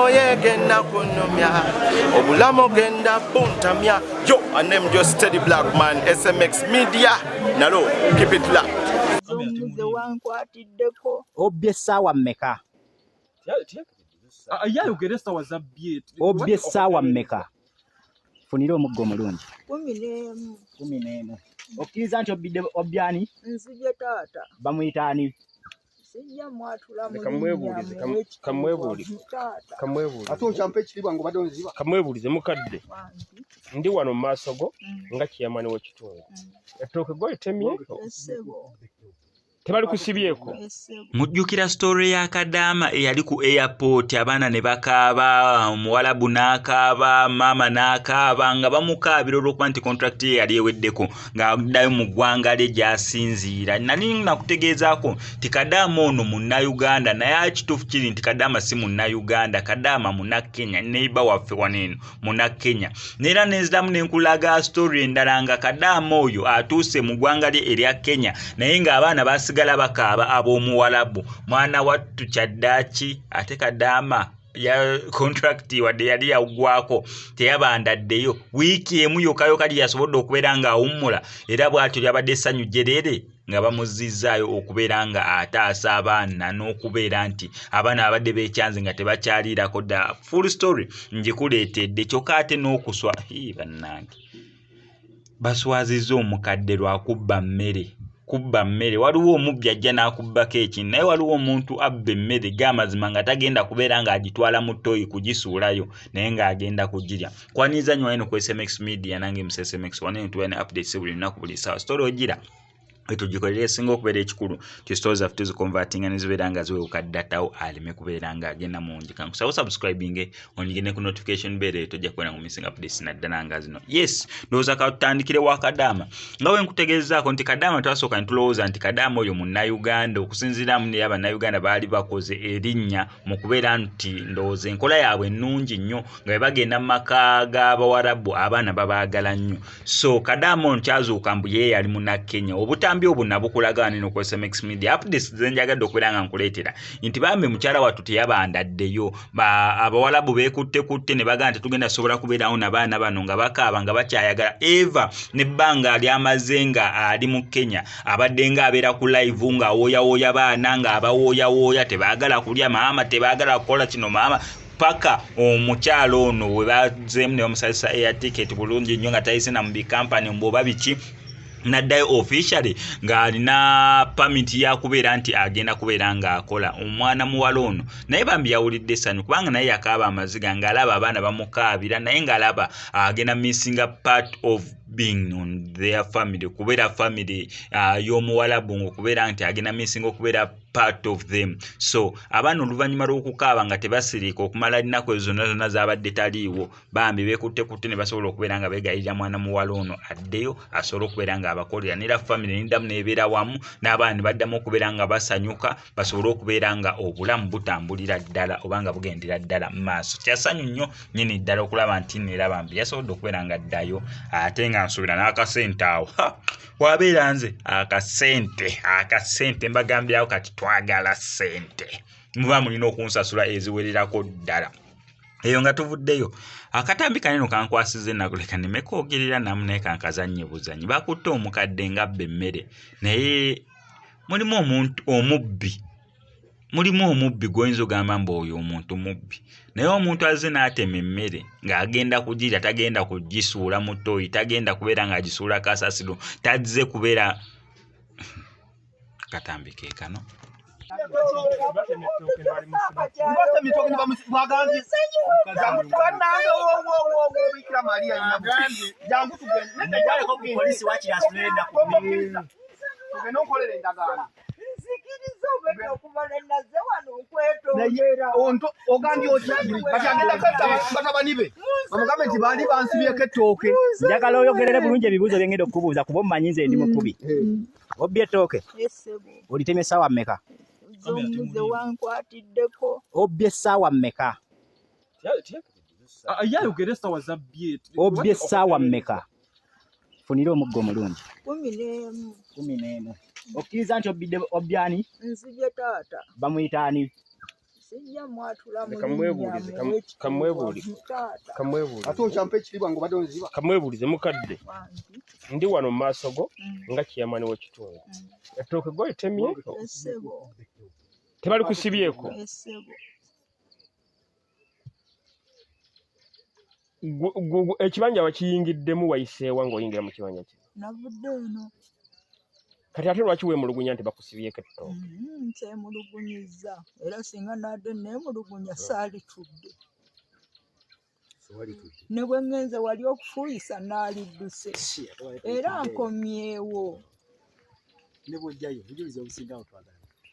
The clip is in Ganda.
moye genda kunomya obulamo genda puntamya. Yo, I name just Steady Black Man, SMX Media. Nalo, keep it locked. Obye sawa mmeka. Obye sawa mmeka. Funira omuggo mulungi. 11. Okiriza nti obidde obyani? Nzije taata. Bamuyita ani? Sijja mwatula mu. Kamwebuulize. Ate okyampa ekiribwa ngo badde onziba. Kamwebuulize mukadde. Ndi wano mu maaso go nga kiyamani w'ekitundu. Ettooke gw'olitemye? Tebali kusibyeko. Mujjukira story ya Kadama eyali ku airport abaana ne bakaaba omuwalabu n'akaaba mama n'akaaba nga bamukaabira olw'okuba nti contract ye yali eweddeko ng'addayo mu ggwanga lye gy'asinziira. Nali nakutegeezaako nti Kadama ono Munnayuganda naye ekituufu kiri nti Kadama si Munnayuganda, Kadama Munnakenya, neighbor waffe waneeno Munnakenya. Neera nenziramu ne nkulaga story endala nga Kadama oyo atuuse mu ggwanga lye erya Kenya naye ng'abaana basigala bakaaba ab'omuwalabu. Mwana wattu kyaddaaki ate Kadama ya contract wadde yali yagwako teyabandaddeyo wiiki emu yokayoka lye yasobodde okubeera ng'awummula era bw'atyo lyabadde essanyu jjerere nga bamuzizzaayo okubeera nga ataasa abaana n'okubeera nti abaana abadde beekyanze nga tebakyaliirako dda. Full story ngikuleetedde kyokka ate n'okuswa bannange baswazizza omukadde Lwakubba mmere. Kubba mmere waliwo omubbi ajja n'akubbako ekintu naye waliwo omuntu abba emmere g'amazima nga tagenda kubeera ng'agitwala mu ttooyi kugisuulayo naye ng'agenda kugirya. Kwaniza nnyo eno ku SMX Media nange mu SMX wane tuwa ne updates buli lunaku buli ssaawa. Story ogira etugikolera esinga okubeera ekikulu ti stories zaffe tuzikonvatinga ne zibeera nga ziwewuka ddatawo aleme kubeera ng'agenda mu njika. Nkusaba subscribing onigende ku notification bell tojja kubona mu missing updates naddala nga zino. Yes, ndowooza ka tutandikire wa Kadama. Nga bwe nkutegeezaako nti Kadama twasooka ne tulowooza nti Kadama oyo Munnayuganda okusinziiramu naye Abannayuganda baali bakoze erinnya mu kubeera nti ndowooza enkola yaabwe ennungi nnyo nga bwe bagenda mu maka g'Abawarabu abaana babaagala nnyo. So Kadama ono kyazuuka mbu ye yali Munnakenya. Obutambi obwo nabukulaga nino ku SMX Media. Updates zenjagadde okubeera nga nkuleetera nti bambe mukyala wattu teyabandaddeyo. Abawalabu beekutte ne bagamba nti tugenda sobola kubeerawo n'abaana bano nga bakaaba nga bakyayagala. Eva n'ebbanga lyamaze nga ali mu Kenya abadde ng'abeera ku live ng'awooyawooya baana ng'abawooyawooya tebaagala kulya maama tebaagala kukola kino maama paka omukyalo ono we bazeemu ne bamusazisa air ticket bulungi nnyo nga tayise na mu bikampani mboba biki naddayo officially ng'alina permit ya kubeera nti agenda kubeera ng'akola. Omwana muwala ono naye bambi yawulidde essanyu kubanga naye yakaaba amaziga ng'alaba abaana bamukaabira naye ng'alaba agenda missing a part of being on their family kubeera family y'omuwalabu ng'okubeera nti agenda missing okubeera part of them. So abaana oluvannyuma lw'okukaaba nga tebasiriika okumala ennaku ezo zonna z'abadde taliiwo bambi beekutte ne basobola okubeera nga beegayirira mwana muwala ono addeyo asobole okubeera nga abakolera nera family n'eddamu n'ebeera wamu n'abaana ne baddamu okubeera nga basanyuka basobole okubeera nga obulamu butambulira ddala oba nga bugendera ddala mu maaso. Kyasanyu nnyo nnyini ddala okulaba nti neera bambi yasobodde okubeera nga addayo ate nga nsuubira n'akasente awo wabeera nze akasente mbagambirawo kati twagala ssente muba mulina okunsasula eziwererako ddala. Eyo nga tuvuddeyo akatambi kaneno kankwasize nakuleka nemekoogerera namu naye kankazannye buzannyi. Bakutte omukadde ng'abba emmere naye mulimu omubbi gwoyinza ogamba mbu oyo omuntu mubbi naye omuntu azze n'atema emmere ng'agenda kugirya tagenda kugisuula mu ttooyi tagenda kubeera ng'agisuula kasasiro tazze kubeera katambi ke kano. Njagala oyogerere bulungi ebibuuzo bye ngenda okukubuuza kuba omumanyi nze ndi mukubi. Obbye ettooke olitemye essaawa mmeka? Obbye essaawa mmeka? Obbye essaawa mmeka? Funira omuggo mulungi. 11. Okiriza nti obidde obyani? Nzije taata. Bamuyita ani? sijja mwatula mu kamwebuulize ate okyampa ekiribwa ngo badde onziba kamwebuulize mukadde ndi wano mu maaso go nga kiyamani w'ekitundu ettooke goyitemye essebo tebali kusibyeko essebo ekibanja wakiyingiddemu wayiseewa ng'oyingira mu kibanja kino navudde eno kati ate lwaki weemulugunya nti bakusibyeko ettooke nkyemulugunyizza era singa nadde neemulugunya saalitudde ne bwe ngenze wali okufuuyisa naalidduse era nkomyewo ne bw'ojjayo bujuliza obusinga awo twagala